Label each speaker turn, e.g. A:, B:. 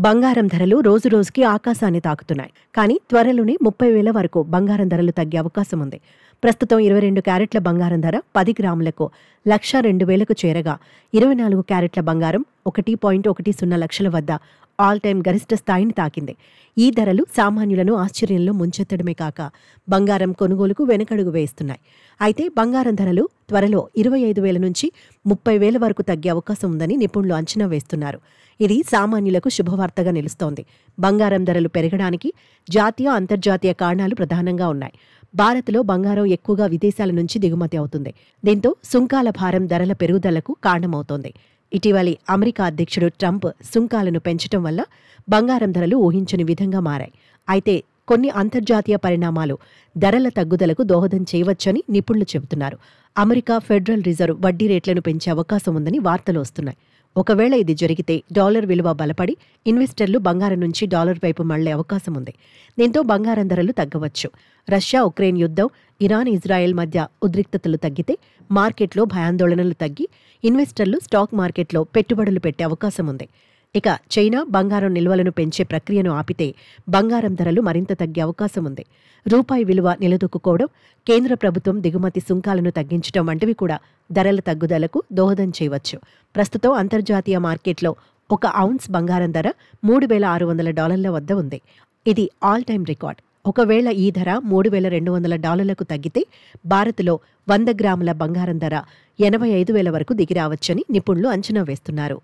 A: బంగారం ధరలు రోజురోజుకి ఆకాశాన్ని తాకుతున్నాయి. కానీ త్వరలోనే 30,000 వరకు బంగారం ధరలు తగ్గే అవకాశం ఉంది. ప్రస్తుతం 22 క్యారెట్ల బంగారం ధర 10 గ్రాములకు 1,02,000కు చేరగా 24 క్యారెట్ల బంగారం 1.10 లక్షల వద్ద ఆల్ టైమ్ గరిష్ట స్థాయిని తాకింది. ఈ ధరలు సామాన్యులను ఆశ్చర్యంలో ముంచెత్తడమే కాక బంగారం కొనుగోలుకు వెనకడుగు వేస్తున్నాయి. అయితే బంగారం ధరలు త్వరలో 25,000 నుంచి 30,000 వరకు తగ్గే అవకాశం ఉందని నిపుణులు అంచనా వేస్తున్నారు. ఇది సామాన్యులకు శుభవార్తగా నిలుస్తోంది. బంగారం ధరలు పెరగడానికి జాతీయ, అంతర్జాతీయ కారణాలు ప్రధానంగా ఉన్నాయి. భారత్లో బంగారం ఎక్కువగా విదేశాల నుంచి దిగుమతి అవుతుంది. దీంతో సుంకాల భారం ధరల పెరుగుదలకు కారణమవుతోంది. ఇటీవలి అమెరికా అధ్యక్షుడు ట్రంప్ సుంకాలను పెంచడం వల్ల బంగారం ధరలు ఊహించని విధంగా మారాయి. అయితే కొన్ని అంతర్జాతీయ పరిణామాలు ధరల తగ్గుదలకు దోహదం చేయవచ్చని నిపుణులు చెబుతున్నారు. అమెరికా ఫెడరల్ రిజర్వ్ వడ్డీ రేట్లను పెంచే అవకాశం ఉందని వార్తలు వస్తున్నాయి. ఒకవేళ ఇది జరిగితే డాలర్ విలువ బలపడి ఇన్వెస్టర్లు బంగారం నుంచి డాలర్ వైపు మళ్లే అవకాశం ఉంది. దీంతో బంగారం ధరలు తగ్గవచ్చు. రష్యా ఉక్రెయిన్ యుద్ధం, ఇరాన్ ఇజ్రాయెల్ మధ్య ఉద్రిక్తతలు తగ్గితే మార్కెట్లో భయాందోళనలు తగ్గి ఇన్వెస్టర్లు స్టాక్ మార్కెట్లో పెట్టుబడులు పెట్టే అవకాశం ఉంది. ఇక చైనా బంగారం నిల్వలను పెంచే ప్రక్రియను ఆపితే బంగారం ధరలు మరింత తగ్గే అవకాశం ఉంది. రూపాయి విలువ నిలదొక్కుకోవడం, కేంద్ర ప్రభుత్వం దిగుమతి సుంకాలను తగ్గించడం వంటివి కూడా ధరల తగ్గుదలకు దోహదం చేయవచ్చు. ప్రస్తుతం అంతర్జాతీయ మార్కెట్లో 1 ఔన్స్ బంగారం ధర $3,600 వద్ద ఉంది. ఇది ఆల్ టైమ్ రికార్డ్. ఒకవేళ ఈ ధర $3,200కు తగ్గితే భారత్లో 100 గ్రాముల బంగారం ధర 85,000 వరకు దిగిరావచ్చని నిపుణులు అంచనా వేస్తున్నారు.